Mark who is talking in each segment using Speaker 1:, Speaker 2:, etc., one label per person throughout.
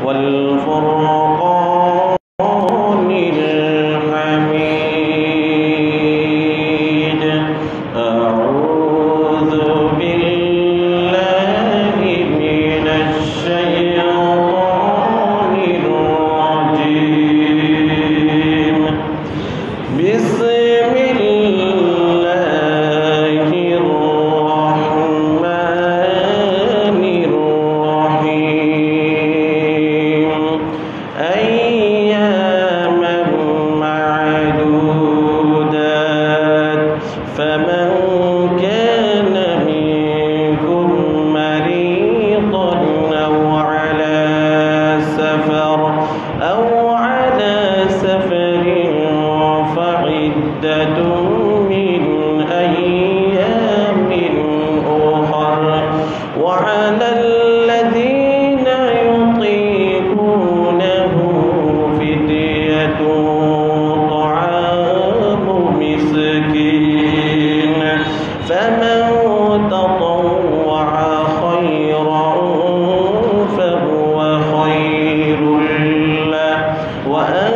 Speaker 1: والفرقان الحميد أعوذ بالله من الشيطان الرجيم بسم الله الرحمن الرحيم أياما معدودات فمن كان منكم مريضا أو على سفر فعدة من أيام أخر وعلى الذين يطيقونه فدية طعام مسكين فمن تطوع خيرا فهو خير له وأن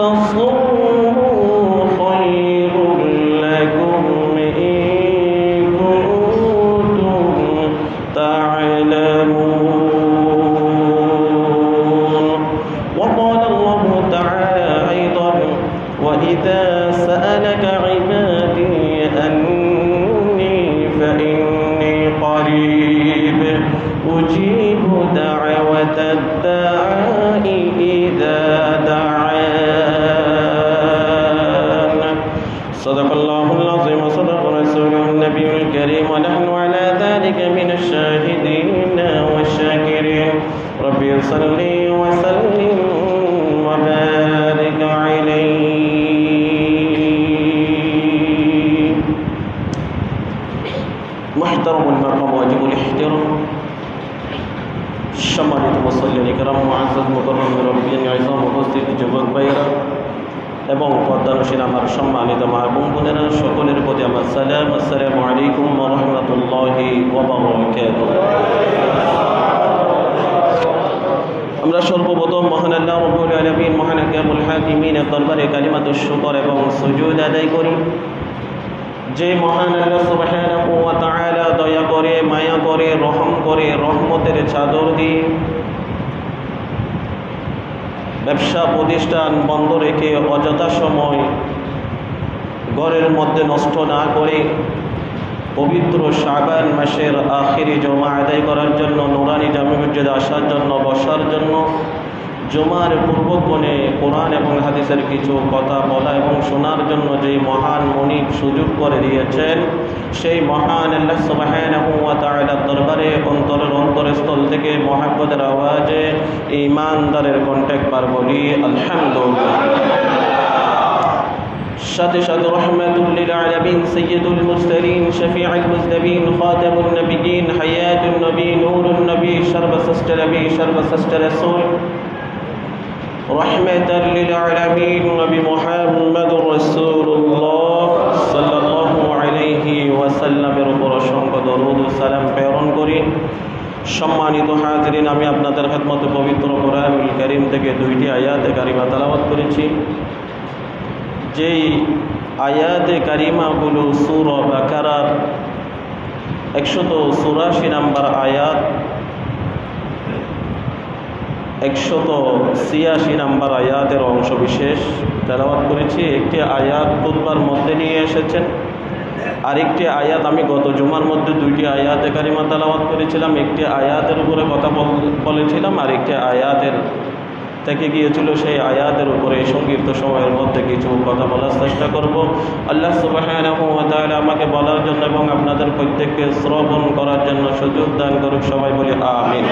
Speaker 1: تصوموا خير لكم إن كنتم تعلمون. وقال الله تعالى أيضا وإذا سألك عبادي أني فإني قريب أجيب دعوة الداع إذا دعان. صدق الله العظيم وصدق رسوله النبي الكريم ونحن على ذلك من الشاهدين والشاكرين. ربي صل وسلم وبارك عليه. محترم المرحوم واجب الاحترام সম্মানিত মুসল্লিন ইকরাম মুআজ্জাজ মুকাররম মুরব্বিয়ান ইযাম উপস্থিত যুবক ভাইরা এবং পর্দানশীল আমার সম্মানিত মা এবং বোনেরা সকলের প্রতি আমার সালাম। আসসালামু আলাইকুম ওয়া রাহমাতুল্লাহি ওয়া বারাকাতুহু। আমরা সর্বপ্রথম মহান আল্লাহ রাব্বুল আলামিন মহান হাকিমুল হাকিমিনের দরবারে কালিমাতুশ শুকর এবং সুজুদ আদায় করি। যে মহান আল্লাহ সুবহানাহু ওয়া তাআলা দয়া করে, মায়া করে, রহম করে, রহমতের চাদর দিয়ে ব্যবসা প্রতিষ্ঠান বন্ধ রেখে অযথা সময় ঘরের মধ্যে নষ্ট না করে পবিত্র শাবান মাসের আখিরি জমা আদায় করার জন্য, নুরানি জামে মসজিদে আসার জন্য, বসার জন্য, জুমার পূর্বক্ষণে কোরআন এবং হাদিসের কিছু কথা বলা এবং শোনার জন্য যে মহান মনিব সুযোগ করে দিয়েছেন, সেই মহান আল্লাহ সুবহানাহু ওয়া তাআলার দরবারে অন্তরের অন্তরস্থল থেকে মহব্বতের আওয়াজে ঈমানদারের কণ্ঠে একবার বলি আলহামদুলিল্লাহ। সাথে সাথে রহমাতুল লিল আলামিন, সাইয়্যিদুল মুরসালিন, শফিউল মুজনবিন, খাতামুন নবিয়্যিন, হায়াতুন নবী, নূরুন নবী, সর্বশ্রেষ্ঠ নবী, সর্বশ্রেষ্ঠ রাসূল, রহমাতাল লিল আলামিন নবী মুহাম্মদুর রাসূলুল্লাহ সাল্লাল্লাহু আলাইহি ওয়াসাল্লামের উপর অসংখ্য দরুদ ও সালাম প্রেরণ করি। সম্মানিত হাজিরিন, আমি আপনাদের খেদমতে পবিত্র কোরআনুল কারীম থেকে দুইটি আয়াতে কারিমা তেলাওয়াত করেছি। যেই আয়াতে কারিমাগুলো সূরা বাকারার 184 নম্বর আয়াত, 186 নম্বর আয়াতের অংশ বিশেষ তেলাওয়াত করেছি। একটি আয়াত খুতবার মধ্যে নিয়ে এসেছেন, আরেকটি আয়াত আমি গত জুমার মধ্যে দুইটি আয়াতে কারিমা তেলাওয়াত করেছিলাম। একটি আয়াতের উপরে কথা বলেছিলাম, আরেকটি আয়াতের থেকে গিয়েছিল, সেই আয়াতের উপরে সংক্ষিপ্ত সময়ের মধ্যে কিছু কথা বলার চেষ্টা করব। আল্লাহ সুবহানাহু ওয়া তাআলা আমাকে বলার জন্য এবং আপনাদের প্রত্যেককে শ্রবণ করার জন্য সুযোগ দান করুক। সবাই বলি আমিন।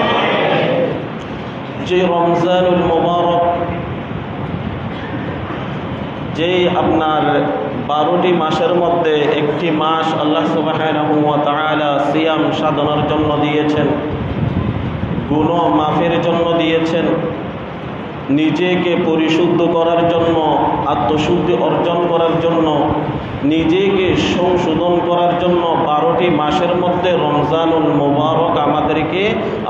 Speaker 1: যে রমজানুল মুবারক, যেই আপনার 12টি মাসের মধ্যে একটি মাস আল্লাহ সুবহানাহু ওয়া তাআলা সিয়াম সাধনার জন্য দিয়েছেন, গুনাহ মাফের জন্য দিয়েছেন, নিজেকে পরিশুদ্ধ করার জন্য, আত্মশুদ্ধি অর্জন করার জন্য, নিজেকে সংশোধন করার জন্য 12টি মাসের মধ্যে রমজানুল মুবারক আমাদেরকে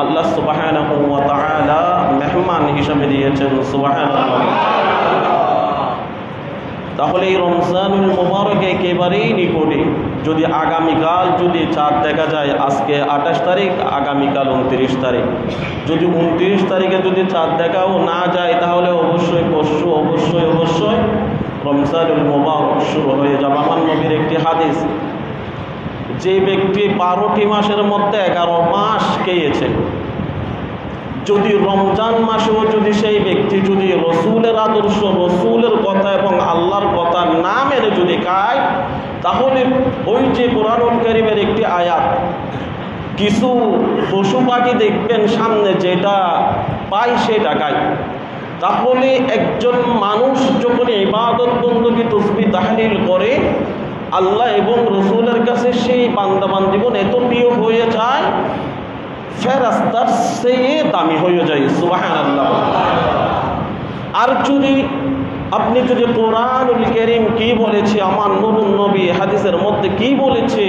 Speaker 1: আল্লাহ সুবহানাহু ওয়া তাআলা দিয়েছেন সুবহানাল্লাহ। তাহলে এই রমজানুল মুবারক একেবারেই নিকটে। যদি আগামীকাল যদি চাঁদ দেখা যায়, আজকে 28 তারিখ, আগামীকাল 29 তারিখ, যদি 29 তারিখে যদি চাঁদ দেখাও না যায়, তাহলে অবশ্যই পরশু অবশ্যই রমজানুল মুবারক শুরু হয়ে যাবে। আমার নবীর একটি হাদিস, যে ব্যক্তি 12টি মাসের মধ্যে 11 মাস খেয়েছে, যদি রমজান মাসেও যদি সেই ব্যক্তি যদি রসুলের আদর্শ, রসুলের কথা এবং আল্লাহর কথা না মেনে যদি খায়, তাহলে ওই যে কোরআনুল কারীমের একটি আয়াত, কিছু পশু পাখি দেখবেন সামনে যেটা পায় সেটা খায়। তাহলে একজন মানুষ যখন ইবাদত বندگی তাসবিহ তাহলিল করে, আল্লাহ এবং রসুলের কাছে সেই বান্দা বান্দীগণ এত প্রিয় হয়ে যায়, ফেরেশতার চেয়ে দামি হয়ে যায় সুবহানাল্লাহ। আর যদি আপনি যদি কোরআনুল কারীম কি বলেছে, আমার নূরুন নবী হাদিসের মধ্যে কি বলেছে,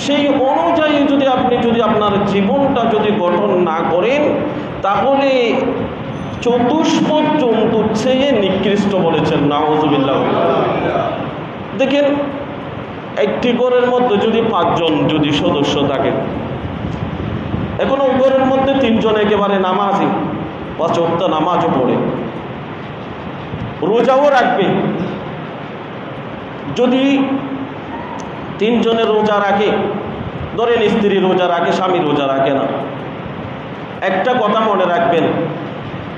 Speaker 1: সেই অনুযায়ী যদি আপনি যদি আপনার জীবনটা যদি গঠন না করেন, তাহলে চতুষ্পদ জন্তুর চেয়ে নিকৃষ্ট বলেছেন নাউযুবিল্লাহ। দেখেন, একটি ঘরের মধ্যে যদি 5 জন যদি সদস্য থাকে, এখন ওই ঘরের মধ্যে 3 জন একেবারে নামাজি, 5 ওয়াক্ত নামাজও পড়ে, রোজাও রাখবে। যদি 3 জনের রোজা রাখে, ধরেন স্ত্রী রোজা রাখে, স্বামী রোজা রাখে না, একটা কথা মনে রাখবেন,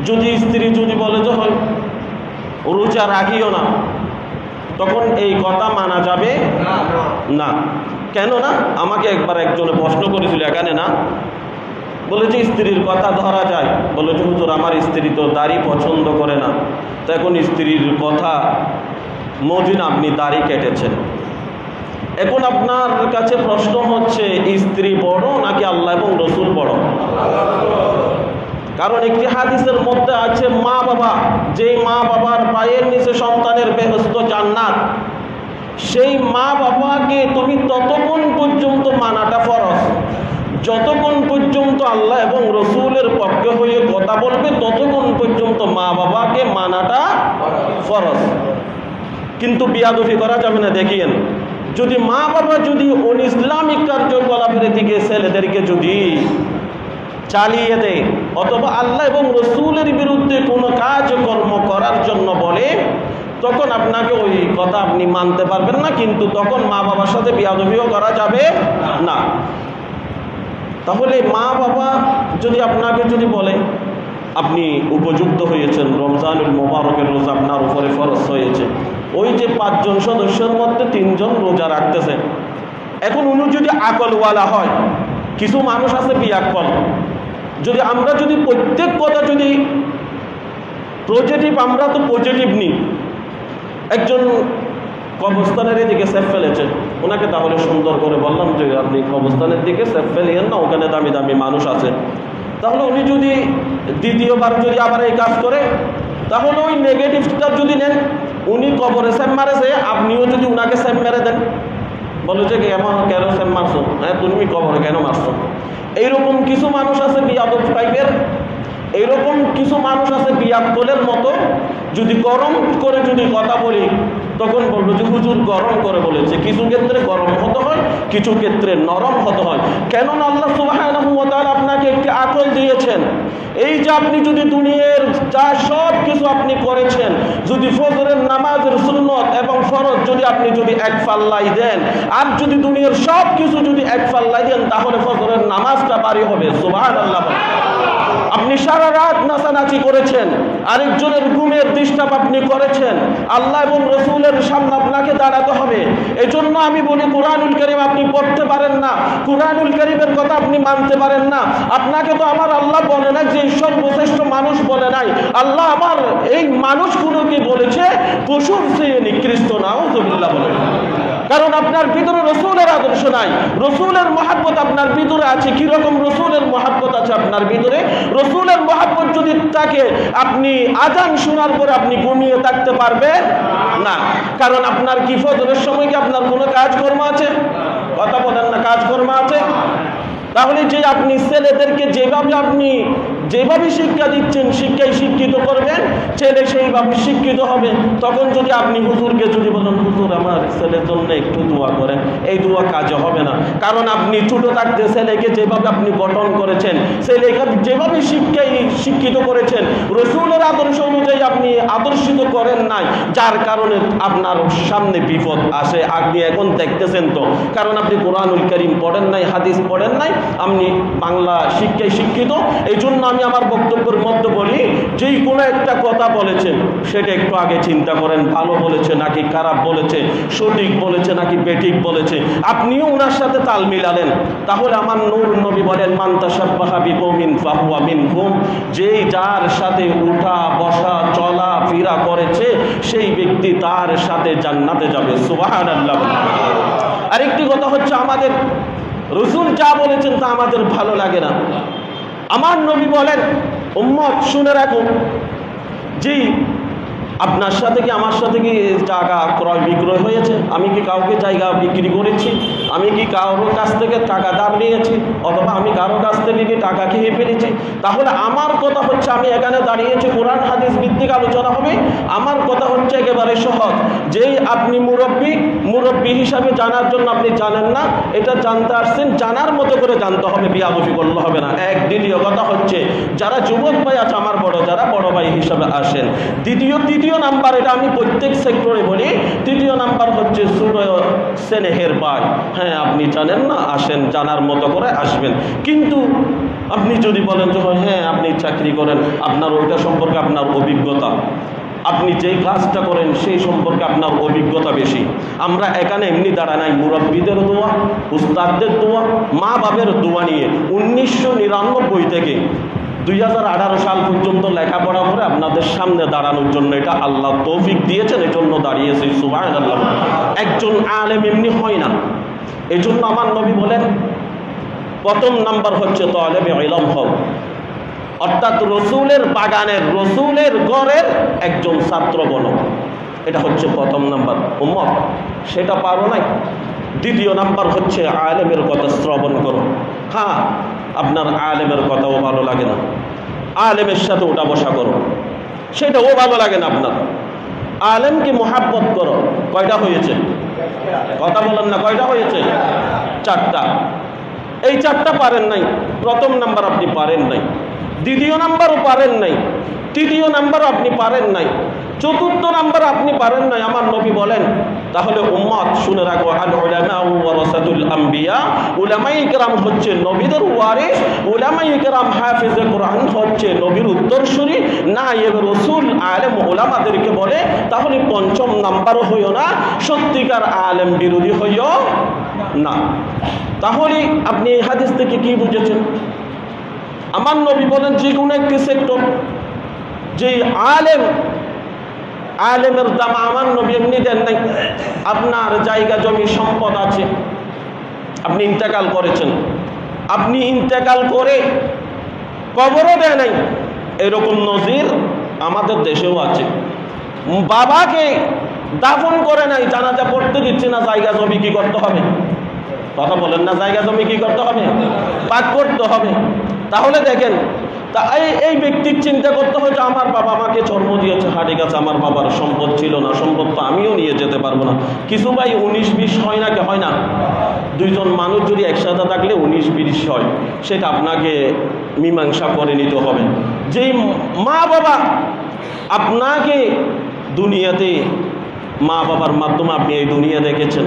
Speaker 1: যদি স্ত্রী যদি বলে যে হয় রোজা রাখিও না, তখন এই কথা মানা যাবে না। কেন না? আমাকে একবার একজনে প্রশ্ন করেছিল এখানে না, বলে যে স্ত্রীর কথা ধরা যায়, বলে যে হুজুর আমার স্ত্রী তো দাড়ি পছন্দ করে না, তো এখন স্ত্রীর কথা মজিন আপনি দাড়ি কেটেছেন, এখন আপনার কাছে প্রশ্ন হচ্ছে স্ত্রী বড় নাকি আল্লাহ এবং রসুল বড়? কারণ একটি হাদিসের মধ্যে আছে মা বাবা, যেই মা বাবার পায়ের নিচে সন্তানের বেহেশত জান্নাত, সেই মা বাবাকে তুমি ততক্ষণ পর্যন্ত মানাটা ফরজ, যতক্ষণ পর্যন্ত আল্লাহ এবং রসুলের পক্ষে হয়ে কথা বলবে ততক্ষণ পর্যন্ত মা বাবাকে মানাটা ফরজ। কিন্তু বিয়াদফি করা যাবে না। দেখিয়েন, যদি মা বাবা যদি ইসলামিক কার্যকলাপের দিকে ছেলেদেরকে যদি চালিয়ে দেয়, অথবা আল্লাহ এবং রসুলের বিরুদ্ধে কোনো কাজকর্ম করার জন্য বলে, তখন আপনাকে ওই কথা আপনি মানতে পারবেন না, কিন্তু তখন মা বাবার সাথে বিয়াদবিও করা যাবে না। তাহলে মা বাবা যদি আপনাকে যদি বলে আপনি উপযুক্ত হয়েছেন, রমজানুল মুবারকের রোজা আপনার উপরে ফরজ হয়েছে, ওই যে 5 জন সদস্যের মধ্যে 3 জন রোজা রাখতেছেন, এখন উনি যদি আকলওয়ালা হয়, কিছু মানুষ আছে বিয়াকল, যদি আমরা যদি প্রত্যেক কথা যদি পজিটিভ, আমরা তো পজিটিভ নিই, একজন কবরস্থানের দিকে সেফ ফেলেছেন, ওনাকে তাহলে সুন্দর করে বললাম যে আপনি কবরস্থানের দিকে সেফ ফেলিয়েন না, ওখানে দামি দামি মানুষ আছে। তাহলে উনি যদি দ্বিতীয়বার যদি আবার এই কাজ করে, তাহলে ওই নেগেটিভটা যদি নেন, উনি কবরে সেফ মারেছে, আপনিও যদি উনাকে সেফ মেরে দেন, বলো যে কেমন কেন সেফ মারছো, হ্যাঁ তুমি কবরে কেন মারছো। এইরকম কিছু মানুষ আছে বিয়াদব টাইপের, এইরকম কিছু মানুষ আছে বিয়াক্কলের মতো, যদি গরম করে যদি কথা বলি তখন বলবো যে হুজুর গরম করে বলেছে। কিছু ক্ষেত্রে গরম হতে হয়, কিছু ক্ষেত্রে নরম হতে হয়। কেননা আল্লাহ সুবহানাহু ওয়া তাআলা আপনাকে একটি আকল দিয়েছেন। এই যে আপনি যদি দুনিয়ার যা সব কিছু আপনি করেছেন, যদি ফজরের নামাজের সুন্নত এবং ফরজ যদি আপনি যদি এক পাল্লাই দেন, আর যদি দুনিয়ার সব কিছু যদি এক পাল্লাই দেন, তাহলে ফজরের নামাজটা পারি হবে। সুবহানাল্লাহ। আপনি সারা রাত নাচানাচি করেছেন, আরেকজনের ঘুমের ডিস্টার্ব আপনি করেছেন, আল্লাহ এবং রসুলের সামনে আপনাকে দাঁড়াতে হবে। এই জন্য আমি বলি কুরআনুল কারীম আপনি পড়তে পারেন না, কুরআনুল কারীমের কথা আপনি মানতে পারেন না, আপনাকে তো আমার আল্লাহ বলে নাই যে সর্বশ্রেষ্ঠ মানুষ বলে নাই, আল্লাহ আমার এই মানুষগুলোকে বলেছে পশুর চেয়ে নিকৃষ্ট। নাউযুবিল্লাহ বলে। কারণ আপনার ভিতরে রসুলের আদর্শ নাই, রসুলের মহাব্বত আপনার ভিতরে আছে। কিরকম রসুলের মহাব্বত আছে আপনার ভিতরে? রসুলের মহাব্বত যদি থাকে, আপনি আজান শোনার পরে আপনি ঘুমিয়ে থাকতে পারবেন না। কারণ আপনার কি ফজরের সময় কি আপনার কোনো কাজকর্ম আছে? কথা বলেন না, কাজকর্ম আছে? তাহলে যে আপনি ছেলেদেরকে যেভাবে আপনি যেভাবে শিক্ষা দিচ্ছেন শিক্ষায় শিক্ষিত করবেন, ছেলে সেইভাবে শিক্ষিত হবে। তখন যদি আপনি হুজুরকে যদি বলেন, হুজুর আমার ছেলের জন্য একটু দোয়া করেন, এই দোয়া কাজে হবে না। কারণ আপনি ছোট থাকতে ছেলেকে যেভাবে আপনি গঠন করেছেন, ছেলেকে যেভাবে শিক্ষায় শিক্ষিত করেছেন, রসুলের আদর্শ অনুযায়ী আপনি আদর্শিত করেন নাই, যার কারণে আপনার সামনে বিপদ আসে। আপনি এখন দেখতেছেন তো, কারণ আপনি কোরআনুল কারীম পড়েন নাই, হাদিস পড়েন নাই, আপনি বাংলা শিক্ষায় শিক্ষিত। এই জন্য আমি আমার বক্তব্যের মধ্যে বলি, যেই কোনো একটা কথা বলেছেন সেটা একটু আগে চিন্তা করেন, ভালো বলেছে নাকি খারাপ বলেছে, সঠিক বলেছে নাকি বেঠিক বলেছে। আপনিও ওনার সাথে তাল মিলালেন, তাহলে আমার নূর নবী বলেন, মান তাশাব্বাহা বিকওমিন ফাহুয়া মিনহুম, যেই যার সাথে উঠা বসা চলা ফিরা করেছে সেই ব্যক্তি তার সাথে জান্নাতে যাবে। সুবহানাল্লাহ। আরেকটি কথা হচ্ছে, আমাদের রাসূল যা বলেছেন তা আমাদের ভালো লাগে না। আমার নবী বলেন, উম্মত শুনে রাখুন, জি আপনার সাথে কি আমার সাথে কি টাকা ক্রয় বিক্রয় হয়েছে? আমি কি কাউকে জায়গা বিক্রি করেছি? আমি কি কারোর কাছ থেকে টাকা ধার নিয়েছি? অথবা আমি কারোর কাছ থেকে কি টাকা খেয়ে ফেলেছি? তাহলে আমার কথা হচ্ছে, আমি এখানে দাঁড়িয়েছি, কোরআন হাদিস ভিত্তিক আলোচনা হবে। আমার কথা হচ্ছে একেবারে সহজ, যেই আপনি মুরব্বী হিসাবে জানার জন্য আপনি জানেন না, এটা জানতে আসছেন, জানার মতো করে জানতে হবে, বিয়াদবি করলে হবে না। এক। দ্বিতীয় কথা হচ্ছে, যারা যুবক ভাই আছে আমার বড়, যারা বড় ভাই হিসাবে আসেন। তৃতীয় নাম্বার, এটা আমি প্রত্যেক সেক্টরে বলি, তৃতীয় নাম্বার হচ্ছে স্নেহের ভাই। হ্যাঁ আপনি জানেন না, আসেন, জানার মতো করে আসবেন। কিন্তু আপনি যদি বলেন যে হ্যাঁ আপনি চাকরি করেন, আপনার ওইটা সম্পর্কে আপনার অভিজ্ঞতা, আপনি যেই কাজটা করেন সেই সম্পর্কে আপনার অভিজ্ঞতা বেশি। আমরা এখানে এমনি দাঁড়া নাই, মুরব্বীদের দোয়া, উস্তাদদের দোয়া, মা বাবের দোয়া নিয়ে 1999 থেকে 2018 সাল পর্যন্ত লেখাপড়া করে আপনাদের সামনে দাঁড়ানোর জন্য এটা আল্লাহ তৌফিক দিয়েছেন, এই জন্য দাঁড়িয়েছে। সুবহানাল্লাহ। একজন আলেম এমনি হয় না। এই জন্য আমার নবী বলেন, প্রথম নাম্বার হচ্ছে তালেবে ইলম হও, অর্থাৎ রসুলের বাগানের, রসুলের ঘরের একজন ছাত্র বনো। এটা হচ্ছে প্রথম নাম্বার। উম্মত সেটা পারো নাই। দ্বিতীয় নাম্বার হচ্ছে আলেমের কথা শ্রবণ করো। হ্যাঁ আপনার আলেমের কথাও ভালো লাগে না, আলেমের সাথে ওঠা বসা করো, সেটাও ভালো লাগে না আপনার। আলেমকে মোহাব্বত করো। কয়টা হয়েছে? কথা বলেন না, কয়টা হয়েছে? 4টা। এই 4টা পারেন নাই। প্রথম নাম্বার আপনি পারেন নাই, দ্বিতীয় নাম্বারও পারেন নাই, তৃতীয় নাম্বারও আপনি পারেন নাই, চতুর্থ নাম্বার আপনি পারেন নাই। আমার নবী বলেন, তাহলে উম্মত শুনে রাখো, আল উলামা ওয়ারাসাতুল আম্বিয়া, উলামায়ে কেরাম হচ্ছে নবীদের ওয়ারিস, উলামায়ে কেরাম হাফেজে কোরআন হচ্ছে নবীর উত্তরসূরি, নায়েবে রাসূল আলেম উলামাদেরকে বলে। তাহলে পঞ্চম নাম্বারও হইও না, সত্যিকার আলেম বিরোধী হইও না। তাহলে আপনি এই হাদিস থেকে কি বুঝেছেন? আমার নবী বলেন, যে কোনো একটি সেক্টর, যে আলেমের দাম আমার নবী এমনি দেন নাই। আপনার জায়গা জমি সম্পদ আছে, আপনি ইন্তেকাল করেছেন, আপনি ইন্তেকাল করে কবরও দেয় নাই, এরকম নজির আমাদের দেশেও আছে। বাবাকে দাফন করে নাই, জানাজা পড়তে দিচ্ছে না, জায়গা জমি কি করতে হবে? কথা বলেন না, জায়গা জমি কি করতে হবে? ভাগ করতে হবে। তাহলে দেখেন, তা এই ব্যক্তির চিন্তা করতে হয় যে আমার বাবা আমাকে জন্ম দিয়েছে, হাড়ি গাছ আমার বাবার সম্পদ ছিল না, সম্পদ তো আমিও নিয়ে যেতে পারবো না। কিছু ভাই 19-20 হয় না, কি হয় না? দুইজন মানুষ যদি একসাথে থাকলে 19-20 হয়, সেটা আপনাকে মীমাংসা করে নিতে হবে। যেই মা বাবা আপনাকে দুনিয়াতে, মা বাবার মাধ্যমে আপনি এই দুনিয়া দেখেছেন।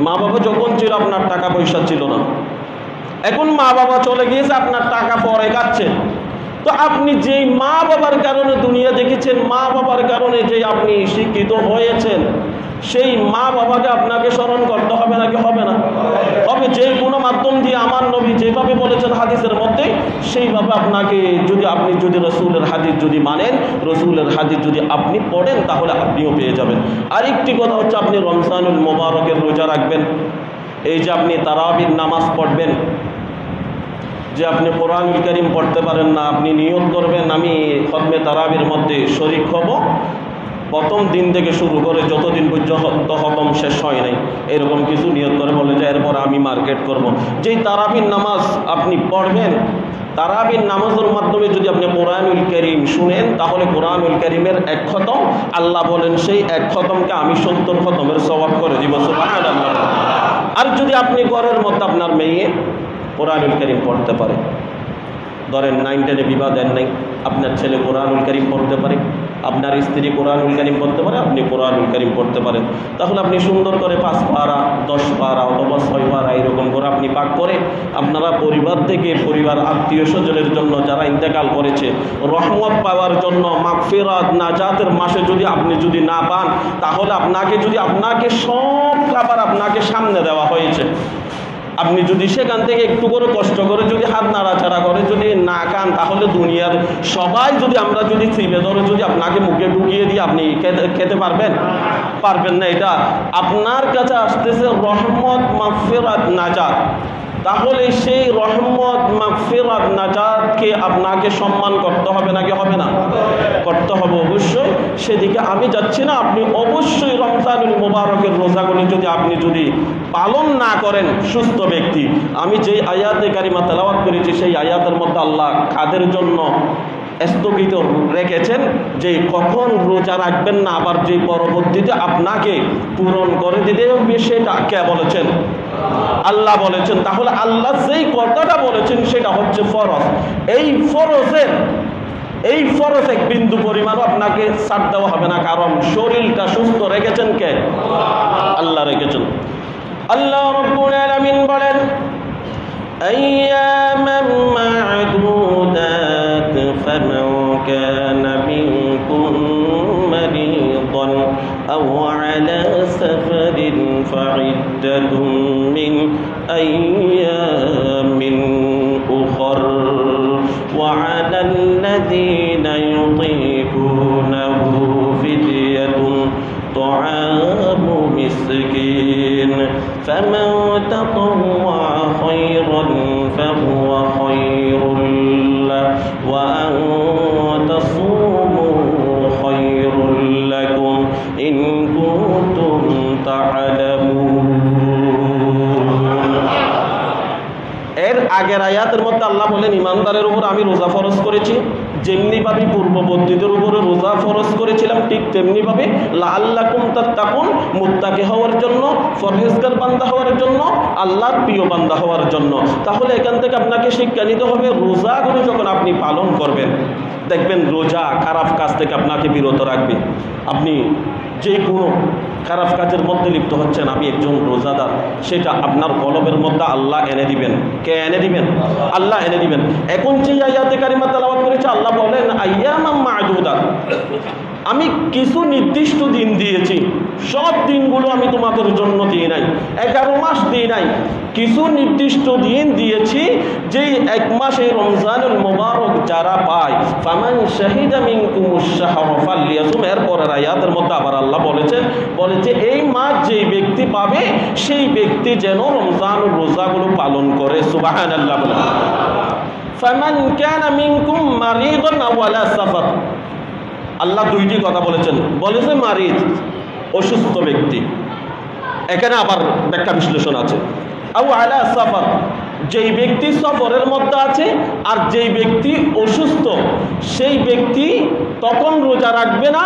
Speaker 1: মা বাবা যখন ছিল আপনার টাকা পয়সা ছিল না, এখন মা বাবা চলে গিয়েছে, আপনার টাকা পরে খাচ্ছে। তো আপনি যেই মা বাবার কারণে দুনিয়া দেখেছেন, মা বাবার কারণে যে আপনি শিক্ষিত হয়েছেন, সেই মা বাবাকে আপনাকে স্মরণ করতে হবে নাকি হবে না? হবে। যে কোনো মাধ্যম দিয়ে আমার নবী যেভাবে বলেছেন হাদিসের মধ্যে, সেইভাবে আপনাকে আপনি যদি রসুলের হাদিস যদি মানেন, রসুলের হাদিস যদি আপনি পড়েন, তাহলে আপনিও পেয়ে যাবেন। আরেকটি কথা হচ্ছে, আপনি রমজানুল মোবারকের রোজা রাখবেন, এই যে আপনি তারাবির নামাজ পড়বেন, যে আপনি কোরআনুল কারীম পড়তে পারেন না, আপনি নিয়ত করবেন আমি খতমে তারাবির মধ্যে শরীক হব, প্রথম দিন থেকে শুরু করে যতদিন পর্যন্ত খতম শেষ হয় নাই, এরকম কিছু নিয়ত করে বলে যে এরপর আমি মার্কেট করব। যেই তারাবির নামাজ আপনি পড়বেন, তারাবির নামাজের মাধ্যমে যদি আপনি কোরআনুল কারীম শুনেন, তাহলে কোরআনুল কারীমের এক খতম, আল্লাহ বলেন সেই এক খতমকে আমি 70 খতমের সওয়াব করে দিব, সুবহানাল্লাহ। আর যদি আপনি ঘরের মধ্যে আপনার মেয়ে কোরআনুল কারীম পড়তে পারে, ধরেন 9 10 বিবাহ দেন নাই, আপনার ছেলে কোরআনুল কারীম পড়তে পারে, আপনার স্ত্রী কোরআনুল কারীম পড়তে পারে, আপনি কোরআনুল কারীম পড়তে পারেন, তাহলে আপনি সুন্দর করে 5 পারা 10 পারা অথবা 6 পারা এরকম করে আপনি পাক করে আপনারা পরিবার থেকে, পরিবার আত্মীয় স্বজনের জন্য যারা ইন্তেকাল করেছে, রহমত পাওয়ার জন্য, মাগফিরাত নাজাতের মাসে যদি আপনি যদি না পান, তাহলে আপনাকে সব খাবার আপনাকে সামনে দেওয়া হয়েছে, আপনি যদি সেখান থেকে একটু করে কষ্ট করে যদি হাত নাড়াচাড়া করে যদি না খান, তাহলে দুনিয়ার সবাই যদি আমরা যদি চিপে ধরে যদি আপনাকে মুখে ঢুকিয়ে দিয়ে আপনি খেতে পারবেন না। এটা আপনার কাছে আসতেছে রহমত, মাগফিরাত, নাজাত। তাহলে সেই রহমত, মাগফিরাত, নাজাতকে আপনাকে সম্মান করতে হবে নাকি হবে না? করতে হবে অবশ্যই। সেদিকে আমি যাচ্ছি না। আপনি অবশ্যই রমজানুল মুবারকের রোজাগুলি আপনি যদি পালন না করেন, সুস্থ ব্যক্তি, আমি যেই আয়াতে কারিমা তেলাওয়াত করেছি সেই আয়াতের মধ্যে আল্লাহ কাদের জন্য স্থগিত রেখেছেন যে কখন রোজা রাখবেন না, আবার যে পরবর্তীতে আপনাকে পূরণ করে দিতে হবে, সেটা কে বলেছেন? আল্লাহ বলেছেন। তাহলে আল্লাহ যেই কথাটা বলেছেন সেটা হচ্ছে ফরজ। এই ফরজ এক বিন্দু পরিমাণও আপনাকে ছাড় দেওয়া হবে না, কারণ শরীরটা সুস্থ রেখেছেন কে? আল্লাহ রেখেছেন। আল্লাহ রাব্বুল আলামিন বলেন আইয়ামান মা'দুদাত ফামান কানা মিনকুম মারিদান আও আলা সাফারিন ফা'iদ্দাতুম মিন আইয়ামিন উখর ওয়া আলাল্লাযীনা ইউতীকুনাহু ফিদিয়াতুন طعام مسكين فمن تطوع خيرا فهو خير له وأن تصوموا خير لكم إن كنتم تعلمون। এর আগের আয়াতের মধ্যে আল্লাহ বলেন ইমানদারের উপর আমি রোজা ফরজ করেছি, যেমনিভাবে পূর্ববর্তীদের উপরে রোজা ফরজ করেছিলাম ঠিক তেমনিভাবে লাআল্লাকুম তাত্তাকুন, মুত্তাকি হওয়ার জন্য, পরহেজগার বান্দা হওয়ার জন্য, আল্লাহর প্রিয় বান্দা হওয়ার জন্য। তাহলে এখান থেকে আপনাকে শিক্ষা নিতে হবে, রোজাগুলো যখন আপনি পালন করবেন, দেখবেন রোজা খারাপ কাজ থেকে আপনাকে বিরত রাখবে। আপনি যে কোনো খারাপ কাজের মধ্যে লিপ্ত হচ্ছেন, আমি একজন রোজাদার, সেটা আপনার কলবের মধ্যে আল্লাহ এনে দিবেন। কে এনে দিবেন? আল্লাহ এনে দিবেন। এখন যে আয়াতে কারিমা তেলাওয়াত করেছে, আল্লাহ বলেন আইয়ামাম মা'দুদাত, আমি কিছু নির্দিষ্ট দিন দিয়েছি, সব দিনগুলো আমি তোমাদের জন্য দিই নাই, 11 মাস দিই নাই, কিছু নির্দিষ্ট দিন দিয়েছি। যেই এক মাসে রমজানুল মুবারক যারা পায়, ফামান শাহিদা মিনকুমুশ শাহরা ফালইয়াসুম, এর পরের আয়াতের মধ্যে আবার আল্লাহ বলেছে এই মাস যেই ব্যক্তি পাবে সেই ব্যক্তি যেন রমজানুর রোজাগুলো পালন করে, সুবহানাল্লাহ বলে। ফামান কানা মিনকুম মারিদান আও আলা সাফার, আল্লাহ দুইটি কথা বলেছে মারিদ, অসুস্থ ব্যক্তি, এখানে আবার ব্যাখ্যা বিশ্লেষণ আছে। আও আলা সাফার, যেই ব্যক্তি সফরের মধ্যে আছে আর যেই ব্যক্তি অসুস্থ, সেই ব্যক্তি তখন রোজা রাখবে না,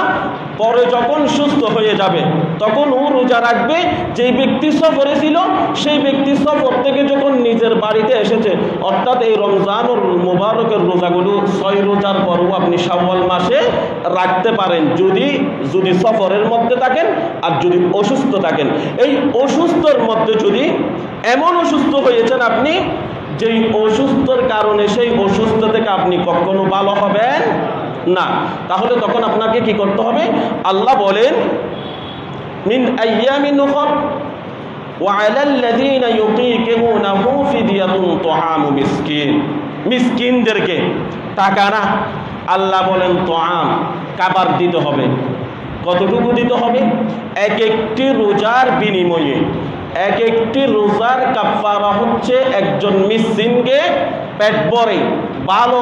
Speaker 1: পরে যখন সুস্থ হয়ে যাবে তখন ও রোজা রাখবে। যেই ব্যক্তি সফরে ছিল সেই ব্যক্তি সফর থেকে যখন নিজের বাড়িতে এসেছে, অর্থাৎ এই রমজানুল মুবারকের রোজাগুলো 6 রোজার পরও আপনি শাওয়াল মাসে রাখতে পারেন, যদি সফরের মধ্যে থাকেন আর যদি অসুস্থ থাকেন। এই অসুস্থর মধ্যে যদি এমন অসুস্থ হয়েছেন আপনি, যেই অসুস্থর কারণে সেই অসুস্থ থেকে আপনি কখনো ভালো হবেন না, তাহলে তখন আপনাকে কি করতে হবে? আল্লাহ বলেন মিন আইয়ামিন উখর ওয়া আলাল্লাযীনা ইউতীকুনাহু ফিদিয়াতুন তুআমু মিসকিন, মিসকিনদেরকে টাকা না, আল্লাহ বলেন তুআম, খাবার দিতে হবে। কতটুকু দিতে হবে? এক একটি রোজার বিনিময়ে, এক একটি রোজার কাফারা হচ্ছে একজন মিসকিনকে পেট ভরে ভালো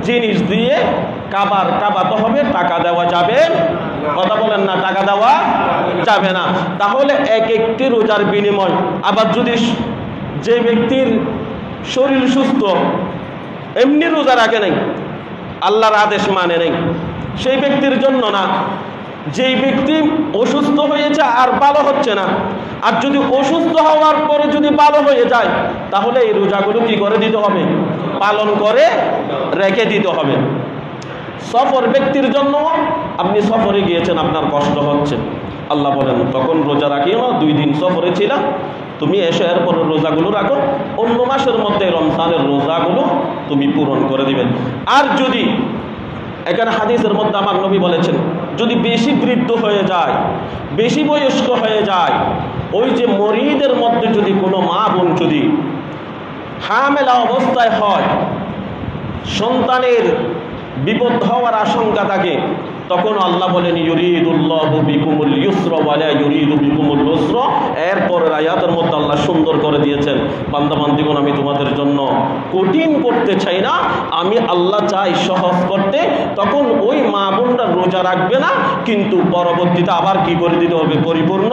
Speaker 1: জিনিস দিয়ে কাবাতে হবে, টাকা দেওয়া যাবে, কথা বলেন না, টাকা দেওয়া যাবে না। তাহলে এক একটি রোজার বিনিময়। আবার যদি যে ব্যক্তির শরীর সুস্থ, এমনি রোজা রাখে নাই, আল্লাহর আদেশ মানে নেই, সেই ব্যক্তির জন্য না। যেই ব্যক্তি অসুস্থ হয়েছে আর ভালো হচ্ছে না, আর যদি অসুস্থ হওয়ার পরে যদি ভালো হয়ে যায়, তাহলে এই রোজাগুলো কি করে দিতে হবে? পালন করে রেখে দিতে হবে। সফর ব্যক্তির জন্য, আপনি সফরে গিয়েছেন, আপনার কষ্ট হচ্ছে, আল্লাহ বলেন তখন রোজা রাখিও না, 2 দিন সফরে ছিলাম, তুমি এসে এরপরে রোজাগুলো রাখো, অন্য মাসের মধ্যে রমজানের রোজাগুলো তুমি পূরণ করে দিবেন। আর যদি এখানে হাদিসের মধ্যে আমার নবী বলেছেন, যদি বেশি বৃদ্ধ হয়ে যায়, বেশি বয়স্ক হয়ে যায়, ওই যে মরিদের মধ্যে যদি কোনো মা বোন যদি হামেলা অবস্থায় হয়, সন্তানের বিপদ হওয়ার আশঙ্কা থাকে, তখন আল্লাহ বলেন ইউরিদুল্লাহু বিকুমুল ইউসরা ওয়া লা ইউরিদু বিকুমুল উসরা। এরপরের আয়াতের মধ্যে আল্লাহ সুন্দর করে দিয়েছেন, বান্দা বান্দীগণ, আমি তোমাদের জন্য কঠিন করতে চাই না, আমি আল্লাহ চাই সহজ করতে। তখন ওই মা বোনরা রোজা রাখবে না, কিন্তু পরবর্তীতে আবার কি করে দিতে হবে? পরিপূর্ণ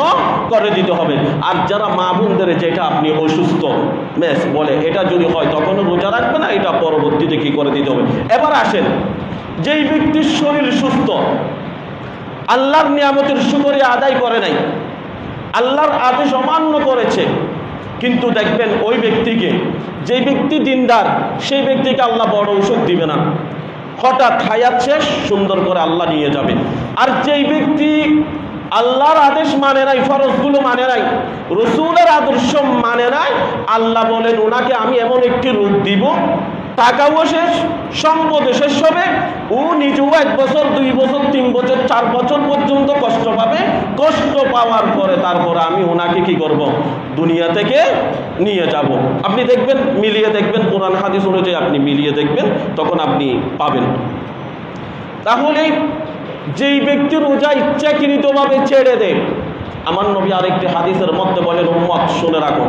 Speaker 1: করে দিতে হবে। আর যারা মা বোনদের যেটা আপনি অসুস্থ মেস বলে, এটা যদি হয় তখনও রোজা রাখবে না, এটা পরবর্তীতে কি করে দিতে হবে। এবার আসেন, যেই ব্যক্তির শরীর সুস্থ, আল্লাহর নিয়ামতের শুকরিয়া আদায় করে নাই, আল্লাহর আদেশ অমান্য করেছে, কিন্তু দেখবেন ওই ব্যক্তিকে, যেই ব্যক্তি দিনদার, সেই ব্যক্তিকে আল্লাহ বড় ওষুধ দিবে না, হঠাৎ হায়াত শেষ, সুন্দর করে আল্লাহ নিয়ে যাবে। আর যেই ব্যক্তি আল্লাহর আদেশ মানে নাই, ফরজগুলো মানে নাই, রসুলের আদর্শ মানে নাই, আল্লাহ বলেন ওনাকে আমি এমন একটি রূপ দিব, টাকাও শেষ, সম্পদ শেষ হবে, ও নিজেও 1 বছর 2 বছর 3 বছর 4 বছর পর্যন্ত কষ্ট পাবে। কষ্ট পাওয়ার পরে তারপরে আমি ওনাকে কি করব? দুনিয়া থেকে নিয়ে যাব। আপনি দেখবেন, মিলিয়ে দেখবেন, কোরআন হাদিস অনুযায়ী আপনি মিলিয়ে দেখবেন, তখন আপনি পাবেন। তাহলে যেই ব্যক্তি রোজা ইচ্ছাকৃতভাবে ছেড়ে দেয়, আমার নবী আরেকটি হাদিসের মধ্যে বলেন, উম্মত শুনে রাখো,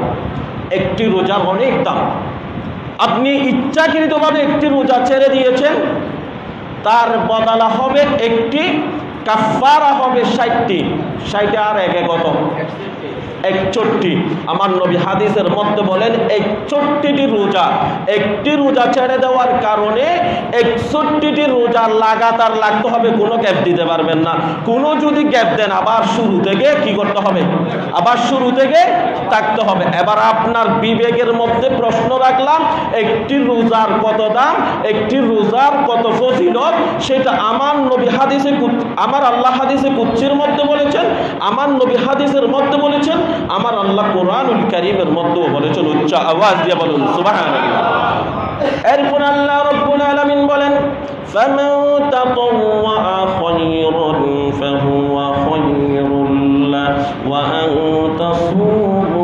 Speaker 1: একটি রোজার অনেক দাম। আপনি ইচ্ছাকৃতভাবে একটি রোজা ছেড়ে দিয়েছেন, তার বদলা হবে একটি, কাফারা হবে 60টি, 60 আর 1 কত? 61। আমার নবী হাদিসের মধ্যে বলেন 61টি রোজা, একটি রোজা ছেড়ে দেওয়ার কারণে 61টি রোজা লাগাতার লাগতে হবে, কোনো গ্যাপ দিতে পারবেন না। কোনো যদি গ্যাপ দেন, আবার শুরু থেকে কি করতে হবে? আবার শুরু থেকে থাকতে হবে। এবার আপনার বিবেকের মধ্যে প্রশ্ন রাখলাম, একটি রোজার কত দাম, একটি রোজার কত ফজিলত, সেটা আমার নবী হাদিসে, আমার আল্লাহ হাদিসে কুদসির মধ্যে বলেছেন, আমার নবী হাদিসের মধ্যে বলেছেন, আমার আল্লাহ কোরআনুল কারীমের মধ্যেও বলেছেন। উচ্চ আওয়াজ দিয়ে বলুন সুবহানাল্লাহ। এরপর আল্লাহ রাব্বুল আলামিন বলেন, ফামান তাতাওয়া খায়রান ফাহুয়া খায়রুল লাহু ওয়া আন তাসুমু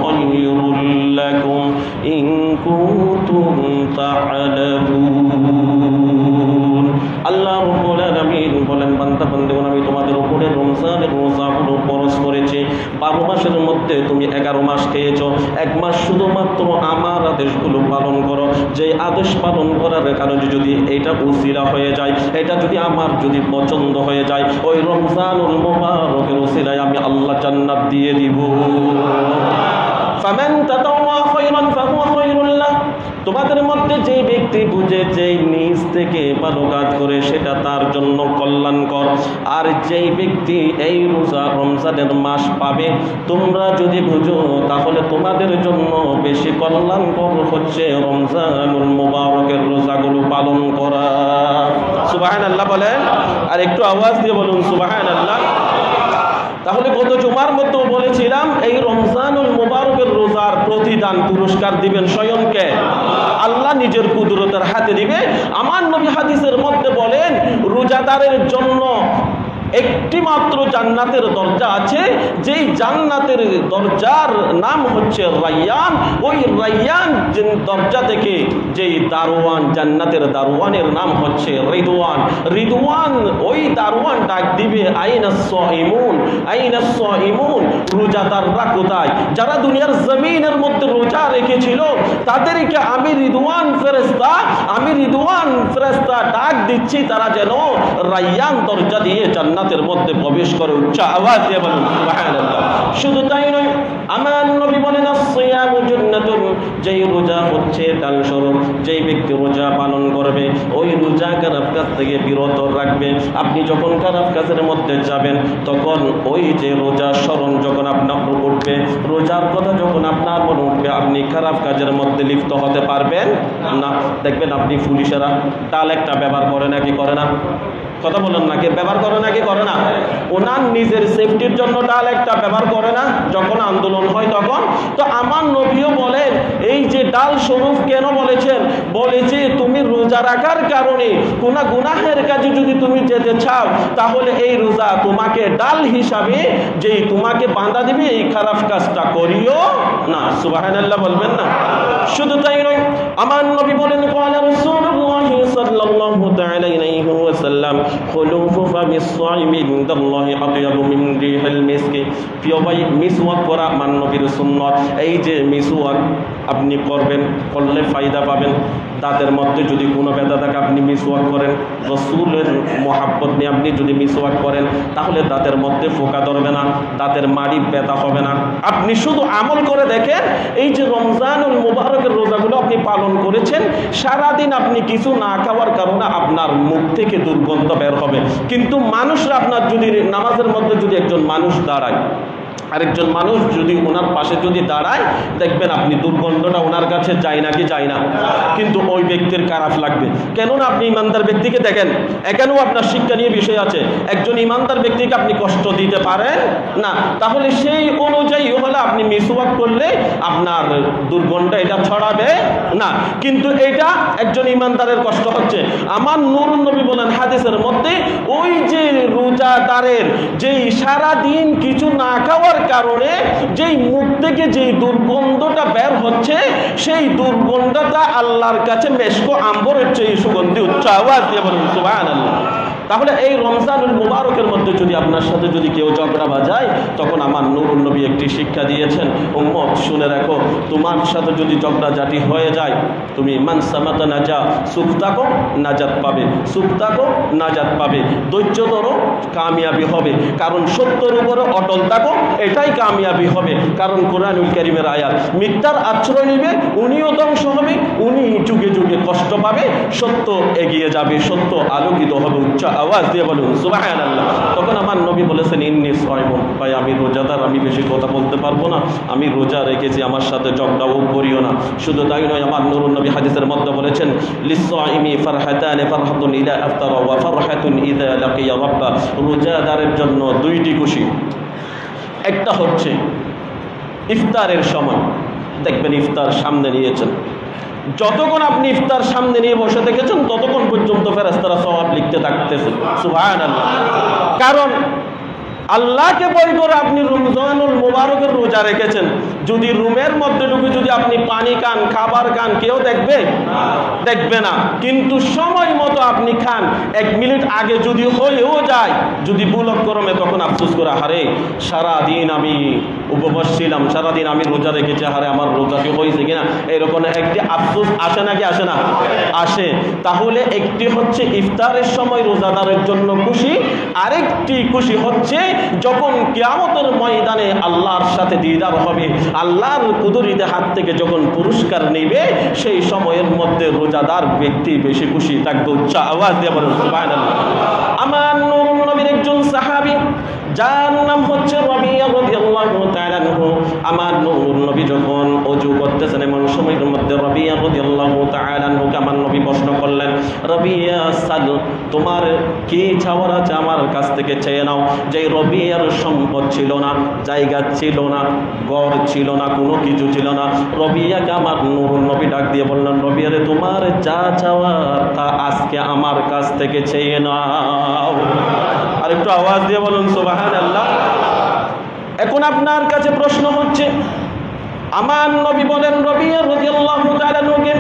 Speaker 1: খায়রুল লাকুম ইন কুনতুম তা'লামুন। আল্লাহ রাব্বুল আলামিন বলেন, বান্দা বান্দীগণ, আমি তোমাদের উপরে রমজানের রোজাগুলো ফরজ করেছি। 12 মাসের মধ্যে তুমি 11 মাস খেয়েছো, 1 মাস শুধুমাত্র আমার আদেশগুলো পালন করো। যে আদেশ পালন করার কারণে যদি এটা উসিলা হয়ে যায়, এটা যদি আমার যদি পছন্দ হয়ে যায়, ওই রমজানুল মুবারকের উসিলায় আমি আল্লাহ জান্নাত দিয়ে দিব। ফামান তাতাওয়া খায়রান ফাহুয়া খায়রুল লাহু, তোমাদের মধ্যে যে ব্যক্তি বুঝে, যেই নিজ থেকে ভালো কাজ করে, সেটা তার জন্য কল্যাণকর। আর যেই ব্যক্তি এই রোজা রমজানের মাস পাবে, তোমরা যদি বুঝো, তাহলে তোমাদের জন্য বেশি কল্যাণকর হচ্ছে রমজানুল মুবারকের রোজাগুলো পালন করা। সুবহানাল্লাহ বলেন, আর একটু আওয়াজ দিয়ে বলুন সুবহানাল্লাহ। তাহলে গত জুমার মধ্যেও বলেছিলাম, এই রমজানুল মুবারকের রোজার প্রতিদান পুরস্কার দিবেন স্বয়ংকে আল্লাহ, নিজের কুদরতের হাতে দিবে। আমার নবী হাদিসের মধ্যে বলেন, রোজাদারের জন্য একটি মাত্র জান্নাতের দরজা আছে, যেই জান্নাতের দরজার নাম হচ্ছে রায়্যান। ওই রায়্যান দরজা থেকে যেই দারোয়ান, জান্নাতের দারোয়ানের নাম হচ্ছে রিদওয়ান। রিদওয়ান ওই দারোয়ান ডাক দিবে, আইনাস সাইমুন, আইনাস সাইমুন, রোজাদাররা কোথায়? যারা দুনিয়ার জমিনের মধ্যে রোজা রেখেছিল তাদেরকে আমি রিদওয়ান ফেরেশতা, আমি রিদওয়ান ফেরেশতা ডাক দিচ্ছি, তারা যেন রায়্যান দরজা দিয়ে জান্নাতের মধ্যে প্রবেশ করে। উচ্চ আওয়াজ দিয়ে বলুন সুবহানাল্লাহ। শুধু তাই নয়, আমার নবী বলেন আসসিয়ামু জান্নাতুন, যেই রোজা হচ্ছে ডাল স্বরূপ, যেই ব্যক্তি রোজা পালন করবে ওই রোজা খারাপ কাজ থেকে বিরত রাখবে। আপনি যখন খারাপ কাজের মধ্যে যাবেন তখন ওই যে রোজা স্মরণ যখন আপনার উঠবে, রোজার কথা যখন আপনার মনে উঠবে, আপনি খারাপ কাজের মধ্যে লিপ্ত হতে পারবেন না। দেখবেন আপনি পুলিশেরা ডাল একটা ব্যবহার করে নাকি করে না? কথা বলেন নাকি ব্যবহার করে নাকি করে না? ওনার নিজের সেফটির জন্য ডাল একটা ব্যবহার করে না যখন আন্দোলন হয় তখন? তো আমার নবীও বলেন এই যে ডাল স্বরূপ কেন বলেছেন? বলেছে তুমি রোজা রাখার কারণে কোন গুনাহের কাজে যদি তুমি যেতে চাও তাহলে এই রোজা তোমাকে ডাল হিসাবে যেই তোমাকে বাঁধা দিবে, এই খারাপ কাজটা করিও না। সুবহানাল্লাহ বলবেন না? শুধু তাই নয়, আমার নবী বলেন ক্বালা রাসূলুল্লাহ সাল্লাল্লাহু তাআলা আলাইহি ওয়াসাল্লাম খুলুফু ফামিস সাইমি ইনদাল্লাহি আতয়াবু মিন রিহিল মিসকি। প্রিয় ভাই, মিসওয়াক করা আমার নবীর সুন্নাত। এই যে মিসওয়াক আপনি করবেন, করলে ফায়দা পাবেন। দাঁতের মধ্যে যদি কোনো ব্যথা থাকে আপনি মিসওয়াক করেন, রাসূলের মহব্বত নিয়ে আপনি যদি মিসওয়াক করেন তাহলে দাঁতের মধ্যে ফোকা ধরবে না, দাঁতের মাড়ি ব্যথা হবে না। আপনি শুধু আমল করে দেখেন, এই যে রমজানুল মুবারকের রোজাগুলো আপনি পালন করেছেন, সারাদিন আপনি কিছু না খাওয়ার কারণে আপনার মুখ থেকে দুর্গন্ধ বের হবে। কিন্তু মানুষরা আপনার যদি নামাজের মধ্যে যদি একজন মানুষ দাঁড়ায়, আরেকজন মানুষ যদি ওনার পাশে যদি দাঁড়ায়, দেখবেন আপনি দুর্গন্ধটা ওনার কাছে যায় নাকি যায় না? কিন্তু ওই ব্যক্তির খারাপ লাগবে। কেননা আপনি ইমানদার ব্যক্তিকে দেখেন, এখানেও আপনার শিক্ষণীয় বিষয় আছে। একজন ইমানদার ব্যক্তিকে আপনি কষ্ট দিতে পারেন না, তাহলে সেই অনুযায়ী হলে আপনি মিসওয়াক করলে আপনার দুর্গন্ধ এটা ছড়াবে না। কিন্তু এটা একজন ইমানদারের কষ্ট হচ্ছে। আমার নূরুন নবী বলেন হাদিসের মধ্যে, ওই যে রোজাদারের যেই সারাদিন কিছু না খাওয়ার কারণে যেই মুখ থেকে যেই দুর্গন্ধটা বের হচ্ছে, সেই দুর্গন্ধটা আল্লাহর কাছে মেশকো আম্বরের চেয়ে সুগন্ধি। উচ্চ আওয়াজ দিয়ে বলুন সুবহানাল্লাহ। তাহলে এই রমজানুল মুবারকের মধ্যে যদি আপনার সাথে যদি কেউ ঝগড়া বাজায়, তখন আমার নূরুন নবী একটি শিক্ষা দিয়েছেন, উম্মত শুনে রাখো, তোমার সাথে যদি ঝগড়াঝাটি হয়ে যায়, তুমি মান সামাতা নাজা, সুখ থাকো নাজাত পাবে, সুখ থাকো নাজাত পাবে। ধৈর্য ধরো, কামিয়াবি হবে। কারণ সত্যের উপরে অটল থাকো, এটাই কামিয়াবি হবে। কারণ কোরআনুল কারীমের আয়াত, মিথ্যার আশ্রয় নিবে উনিও ধ্বংস হবে, উনি যুগে যুগে কষ্ট পাবে। সত্য এগিয়ে যাবে, সত্য আলোকিত হবে। উচ্চ আওয়াজ দিয়ে বলুন সুবহানাল্লাহ। তখন আমার নবী বলেছেন ইন্নী সাইমুন, ভাই আমি রোজাদার, আমি বেশি কথা বলতে পারবো না, আমি রোজা রেখেছি, আমার সাথে ঝগড়াও করিও না। শুধু তাই নয়, আমার নূরুন নবী হাদিসের মধ্যে বলেছেন লিসসাইমি ফারহাতান, ফারহাতুন ইযা আফতারা ওয়া ফারহাতুন ইযা লাকিয়া রাব্বা। রোজাদারের জন্য দুইটি খুশি। একটা হচ্ছে ইফতারের সময়, দেখবেন ইফতার সামনে নিয়েছেন, যতক্ষণ আপনি ইফতার সামনে নিয়ে বসে দেখেছেন ততক্ষণ পর্যন্ত ফেরেশতারা সওয়াব লিখতে থাকতেছে। সুবহানাল্লাহ। কারণ আল্লাহকে ভয় করে আপনি রমজানুল মুবারকের রোজা রেখেছেন। যদি রুমের মধ্যে ঢুকে যদি আপনি পানি খান, খাবার খান, কেউ দেখবে? দেখবে না। কিন্তু সময় মতো আপনি খান, 1 মিনিট আগে যদি হয়েও যায়, যদি ভুলক্রমে, তখন আফসোস করে, হারে সারাদিন আমি উপবাস ছিলাম, সারাদিন আমি রোজা রেখেছি, হারে আমার রোজা কি হয়েছে কিনা, এরকম একটি আফসোস আসে নাকি আসে না? আসে। তাহলে একটি হচ্ছে ইফতারের সময় রোজাদারের জন্য খুশি, আরেকটি খুশি হচ্ছে যখন কিয়ামতের ময়দানে আল্লাহর সাথে দিদার হবে, আল্লাহর কুদরতের হাত থেকে যখন পুরস্কার নেবে, সেই সময়ের মধ্যে রোজাদার ব্যক্তি বেশি খুশি থাকবে। উচ্চ আওয়াজ দিয়ে বলুন সুবহানাল্লাহ। আমার নূরুন নবীর একজন সাহাবী, যার নাম হচ্ছে রবিয়া রাদিয়াল্লাহু তাআলা আনহু, আমার নূরুন নবী যখন ওযু করতেছেন এমন সময়ের মধ্যে মধ্যে রবিয়া রাদিয়াল্লাহু তাআলা আনহুকে আমার নবী প্রশ্ন করলেন, রবিয়া সাল, তোমার কি চাওয়ার আছে আমার কাছ থেকে চেয়ে নাও। যে রবিয়ার সম্পদ ছিল না, জায়গা ছিল না, ঘর ছিল না, কোনো কিছু ছিল না। রবিয়াকে আমার নূরুন নবী ডাক দিয়ে বললেন, রবিয়ারে তোমার যা চাওয়ার তা আজকে আমার কাছ থেকে চেয়ে নাও। আর একটু আওয়াজ দিয়ে বলুন সুবহানাল্লাহ। এখন আপনার কাছে প্রশ্ন হচ্ছে, আমার নবী বলেন রবিয়া রাদিয়াল্লাহু তাআলা আনহুকে,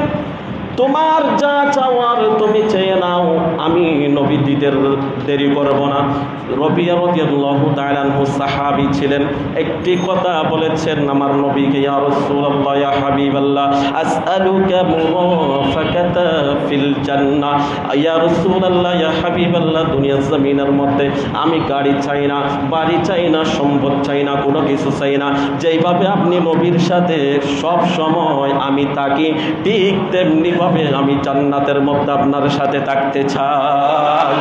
Speaker 1: তোমার যা চাওয়ার তুমি চেয়ে নাও, আমি নবী দেরি করব না। রবিয়া রাদিয়াল্লাহু তাআলা আনহু সাহাবী ছিলেন, একটি কথা বলেছেন আমার নবীকে, ইয়া রাসূলুল্লাহ ইয়া হাবিবাল্লাহ আসআলুকা মুরাফাকাতা ফিল জান্নাহ। ইয়া রাসূলুল্লাহ ইয়া হাবিবাল্লাহ, দুনিয়ার জমিনের মধ্যে আমি গাড়ি চাই না, বাড়ি চাই না, সম্পদ চাই না, কোনো কিছু চাই না। যেইভাবে আপনি নবীর সাথে সব সময় আমি থাকি, ঠিক তেমনি ভাবে আমি জান্নাতের মধ্যে আপনার সাথে থাকতে চাই।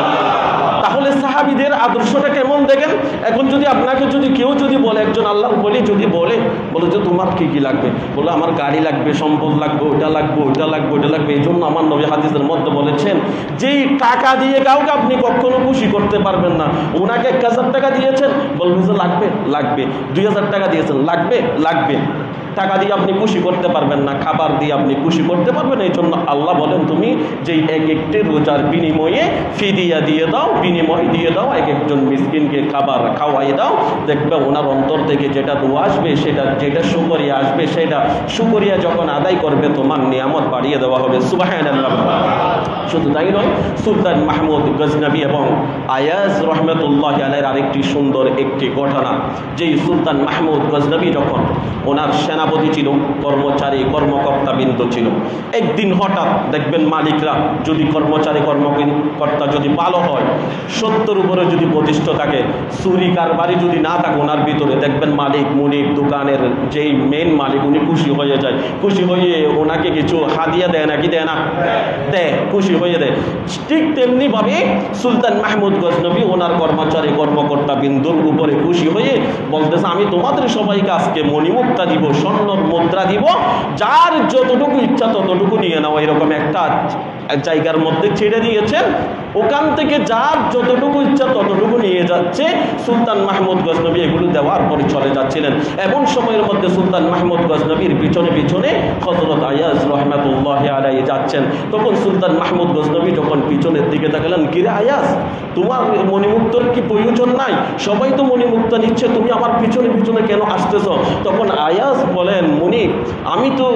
Speaker 1: তাহলে সাহাবীদের আদর্শটা কেমন দেখেন। এখন যদি আপনাকে কেউ বলে, একজন আল্লাহর ওলি যদি বলে যে তোমার কি কি লাগবে, বলে আমার গাড়ি লাগবে, সম্পদ লাগবে, ওটা লাগবে, ওটা লাগবে, ওটা লাগবে। এই জন্য আমার নবী হাদিসের মধ্যে বলেছেন, যেই টাকা দিয়ে কাউকে আপনি কখনো খুশি করতে পারবেন না। ওনাকে 1000 টাকা দিয়েছেন, বলবেন যে লাগবে, লাগবে। 2000 টাকা দিয়েছেন, লাগবে, লাগবে। টাকা দিয়ে আপনি খুশি করতে পারবেন না, খাবার দিয়ে আপনি খুশি করতে পারবেন। এই জন্য আল্লাহ বলেন, তুমি যেই এক একটি রোজার বিনিময়ে ফিদিয়া দিয়ে দাও, বিনিময় দিয়ে দাও, এক একজন মিসকিনকে খাবার খাওয়াই দাও, দেখবে ওনার অন্তর থেকে যেটা দোয়া আসবে, যেটা শুকরিয়া আসবে, সেটা শুকরিয়া যখন আদায় করবে, তোমার নিয়ামত বাড়িয়ে দেওয়া হবে। সুবহানাল্লাহ। শুধু তাই নয়, সুলতান মাহমুদ গজনবী এবং আয়াজ রহমতুল্লাহ আলাইহির আরেকটি সুন্দর একটি ঘটনা। যেই সুলতান মাহমুদ গজনবী যখন ওনার সেনাপতি ছিল, কর্মচারী কর্মকর্তা বিন্দু ছিল, একদিন হঠাৎ দেখবেন মালিকরা যদি কর্মচারী কর্মকর্তা যদি ভালো হয়, সত্যের উপরে যদি প্রতিষ্ঠ থাকে, চুরি কারবারি যদি না থাকে ওনার ভিতরে, দেখবেন মালিক মুনিক দোকানের যেই মেন মালিক উনি খুশি হয়ে যায়। খুশি হয়ে ওনাকে কিছু হাদিয়া দেয় নাকি দেয় না? দেয়, খুশি হয়ে দেয়। ঠিক তেমনি ভাবে সুলতান মাহমুদ গজনবী ওনার কর্মচারী কর্মকর্তা বিন্দুর উপরে খুশি হয়ে বলতেছে, আমি তোমাদের সবাইকে আজকে মণিমুক্তা দিব, স্বর্ণর মুদ্রা দিব, যার যতটুকু ইচ্ছা ততটুকু নিয়ে নাও। এরকম একটা জায়গার মধ্যে ছেড়ে দিয়েছেন, ওখান থেকে যার যতটুকু ইচ্ছা ততটুকু নিয়ে যাচ্ছে। সুলতান মাহমুদ গজনবী এগুলো দেওয়ার পরে চলে যাচ্ছিলেন। এমন সময়ের মধ্যে সুলতান মাহমুদ গজনবীর পিছনে পিছনে হযরত আয়াজ রহমাতুল্লাহি আলাইহি যাচ্ছেন। তখন সুলতান মাহমুদ গজনবী যখন পিছনের দিকে তাকালেন, কিরে আয়াজ, তোমার মণিমুক্তর কি প্রয়োজন নাই? সবাই তো মণিমুক্তা নিচ্ছে, তুমি আমার পিছনে পিছনে কেন আসতেছ? তখন আয়াজ বলেন, মুনি, আমি তো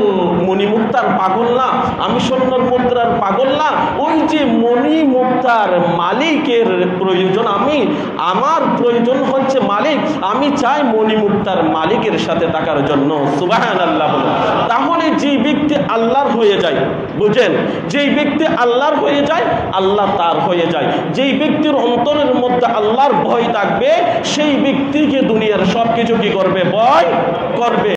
Speaker 1: মণিমুক্তার পাগল না, আমি স্বর্ণর মুদ্রার পাগল না। ওই যে মণিমুক্তার মালিকের প্রয়োজন, আমার প্রয়োজন হচ্ছে মালিক। আমি চাই মণিমুক্তার মালিকের সাথে থাকার জন্য। সুবহানাল্লাহ বলে। তাহলে যে ব্যক্তি আল্লাহর হয়ে যায়, বুঝেন, যেই ব্যক্তি আল্লাহর হয়ে যায়, আল্লাহ তার হয়ে যায়। যেই ব্যক্তির অন্তরের মধ্যে আল্লাহর ভয় থাকবে, সেই ব্যক্তিকে দুনিয়ার সবকিছু কি করবে? ভয় করবে।